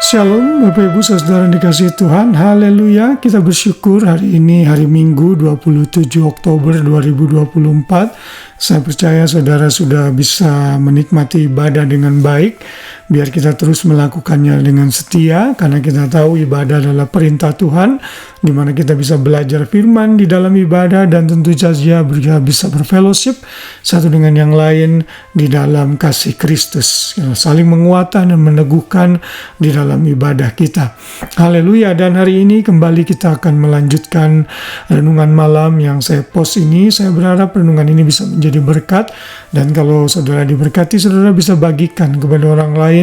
Shalom Bapak Ibu Saudara dikasihi Tuhan. Haleluya. Kita bersyukur hari ini hari Minggu 27 Oktober 2024. Saya percaya saudara sudah bisa menikmati ibadah dengan baik. Biar kita terus melakukannya dengan setia, karena kita tahu ibadah adalah perintah Tuhan, di mana kita bisa belajar firman di dalam ibadah dan tentu saja bisa berfellowship satu dengan yang lain di dalam kasih Kristus, saling menguatkan dan meneguhkan di dalam ibadah kita. Haleluya. Dan hari ini kembali kita akan melanjutkan renungan malam yang saya post ini. Saya berharap renungan ini bisa menjadi berkat, dan kalau saudara diberkati, saudara bisa bagikan kepada orang lain,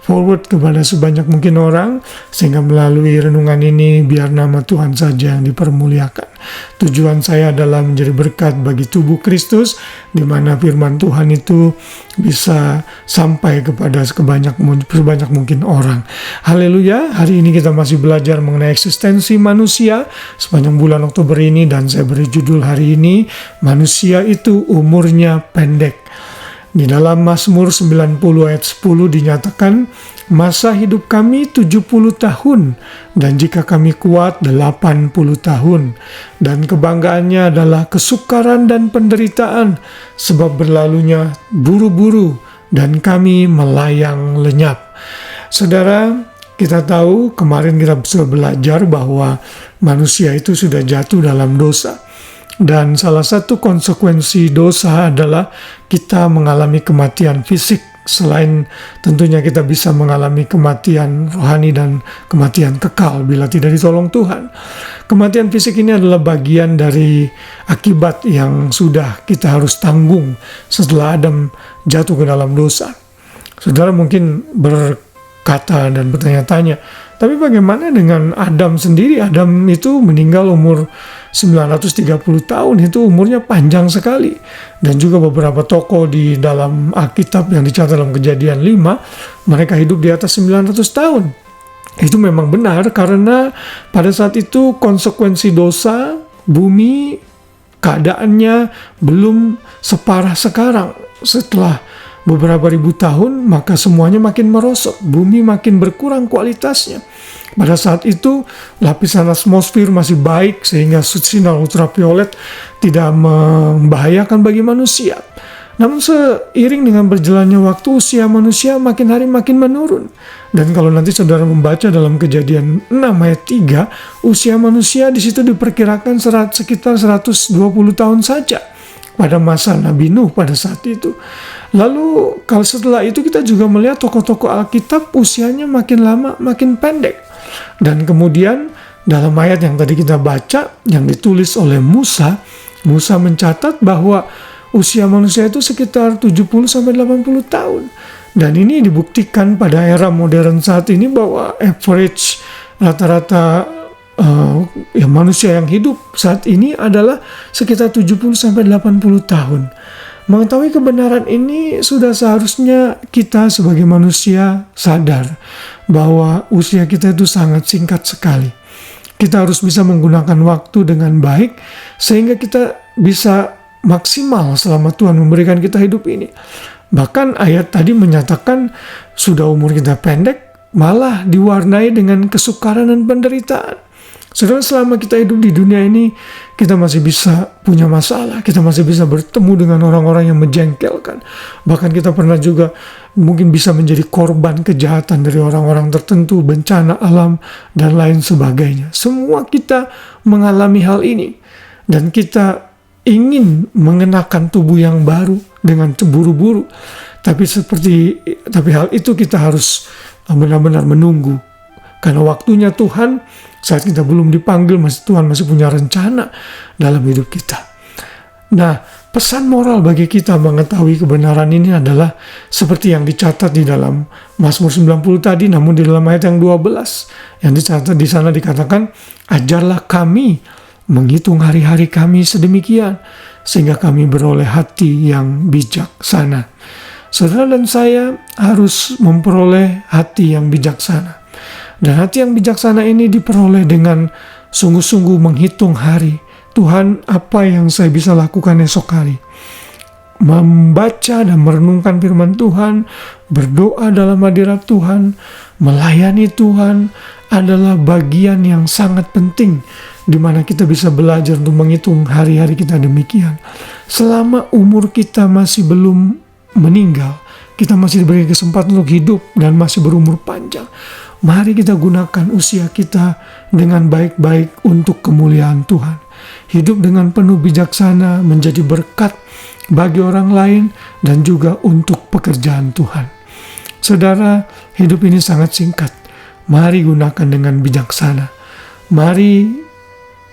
forward kepada sebanyak mungkin orang, sehingga melalui renungan ini biar nama Tuhan saja yang dipermuliakan. Tujuan saya adalah menjadi berkat bagi tubuh Kristus, di mana firman Tuhan itu bisa sampai kepada sebanyak mungkin orang. Haleluya. Hari ini kita masih belajar mengenai eksistensi manusia sepanjang bulan Oktober ini, dan saya beri judul hari ini, manusia itu umurnya pendek. Di dalam Mazmur 90 ayat 10 dinyatakan, masa hidup kami 70 tahun, dan jika kami kuat 80 tahun. Dan kebanggaannya adalah kesukaran dan penderitaan, sebab berlalunya buru-buru, dan kami melayang lenyap. Saudara, kita tahu kemarin kita sudah belajar bahwa manusia itu sudah jatuh dalam dosa. Dan salah satu konsekuensi dosa adalah kita mengalami kematian fisik, selain tentunya kita bisa mengalami kematian rohani dan kematian kekal bila tidak ditolong Tuhan. Kematian fisik ini adalah bagian dari akibat yang sudah kita harus tanggung setelah Adam jatuh ke dalam dosa. Saudara mungkin berkata dan bertanya-tanya, tapi bagaimana dengan Adam sendiri? Adam itu meninggal umur 930 tahun, itu umurnya panjang sekali. Dan juga beberapa tokoh di dalam Alkitab yang dicatat dalam Kejadian 5, mereka hidup di atas 900 tahun. Itu memang benar, karena pada saat itu konsekuensi dosa, bumi, keadaannya belum separah sekarang. Setelah beberapa ribu tahun, maka semuanya makin merosot, bumi makin berkurang kualitasnya. Pada saat itu, lapisan atmosfer masih baik, sehingga sinar ultraviolet tidak membahayakan bagi manusia. Namun seiring dengan berjalannya waktu, usia manusia makin hari makin menurun. Dan kalau nanti saudara membaca dalam Kejadian 6 ayat 3, usia manusia di situ diperkirakan sekitar 120 tahun saja pada masa Nabi Nuh pada saat itu. Lalu kalau setelah itu kita juga melihat tokoh-tokoh Alkitab usianya makin lama makin pendek. Dan kemudian dalam ayat yang tadi kita baca yang ditulis oleh Musa mencatat bahwa usia manusia itu sekitar 70-80 tahun. Dan ini dibuktikan pada era modern saat ini bahwa average rata-rata manusia yang hidup saat ini adalah sekitar 70-80 tahun. Mengetahui kebenaran ini, sudah seharusnya kita sebagai manusia sadar bahwa usia kita itu sangat singkat sekali. Kita harus bisa menggunakan waktu dengan baik sehingga kita bisa maksimal selama Tuhan memberikan kita hidup ini. Bahkan ayat tadi menyatakan sudah umur kita pendek, malah diwarnai dengan kesukaran dan penderitaan. Saudara, selama kita hidup di dunia ini, kita masih bisa punya masalah, kita masih bisa bertemu dengan orang-orang yang menjengkelkan. Bahkan kita pernah juga mungkin bisa menjadi korban kejahatan dari orang-orang tertentu, bencana alam, dan lain sebagainya. Semua kita mengalami hal ini. Dan kita ingin mengenakan tubuh yang baru dengan buru-buru. Tapi hal itu kita harus benar-benar menunggu. Karena waktunya Tuhan, saat kita belum dipanggil, Tuhan masih punya rencana dalam hidup kita. Nah, pesan moral bagi kita mengetahui kebenaran ini adalah seperti yang dicatat di dalam Mazmur 90 tadi, namun di dalam ayat yang 12, yang dicatat di sana dikatakan, ajarlah kami menghitung hari-hari kami sedemikian, sehingga kami beroleh hati yang bijaksana. Saudara dan saya harus memperoleh hati yang bijaksana. Dan hati yang bijaksana ini diperoleh dengan sungguh-sungguh menghitung hari. Tuhan, apa yang saya bisa lakukan esok hari? membaca dan merenungkan firman Tuhan, berdoa dalam hadirat Tuhan, melayani Tuhan adalah bagian yang sangat penting di mana kita bisa belajar untuk menghitung hari-hari kita demikian. Selama umur kita masih belum meninggal, kita masih diberi kesempatan untuk hidup dan masih berumur panjang. Mari kita gunakan usia kita dengan baik-baik untuk kemuliaan Tuhan. Hidup dengan penuh bijaksana menjadi berkat bagi orang lain dan juga untuk pekerjaan Tuhan. Saudara, hidup ini sangat singkat. Mari gunakan dengan bijaksana. Mari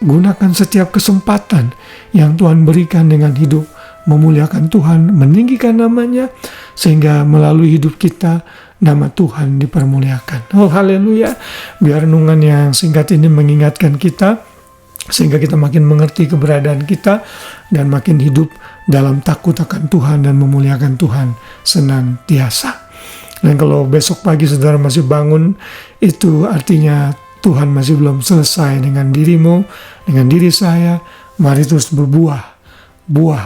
gunakan setiap kesempatan yang Tuhan berikan dengan hidup, memuliakan Tuhan, meninggikan namanya, sehingga melalui hidup kita, nama Tuhan dipermuliakan. Oh haleluya. Biar renungan yang singkat ini mengingatkan kita, sehingga kita makin mengerti keberadaan kita, dan makin hidup dalam takut akan Tuhan dan memuliakan Tuhan senantiasa. Dan kalau besok pagi saudara masih bangun, itu artinya Tuhan masih belum selesai dengan dirimu, dengan diri saya. Mari terus berbuah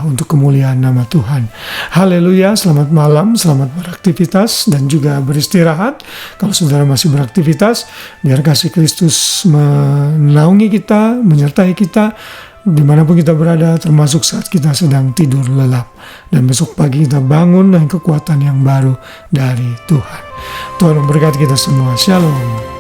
untuk kemuliaan nama Tuhan. Haleluya, selamat malam, selamat beraktivitas dan juga beristirahat. Kalau saudara masih beraktivitas, biar kasih Kristus menaungi kita, menyertai kita, dimanapun kita berada, termasuk saat kita sedang tidur lelap. Dan besok pagi kita bangun dengan kekuatan yang baru dari Tuhan. Tuhan memberkati kita semua. Shalom.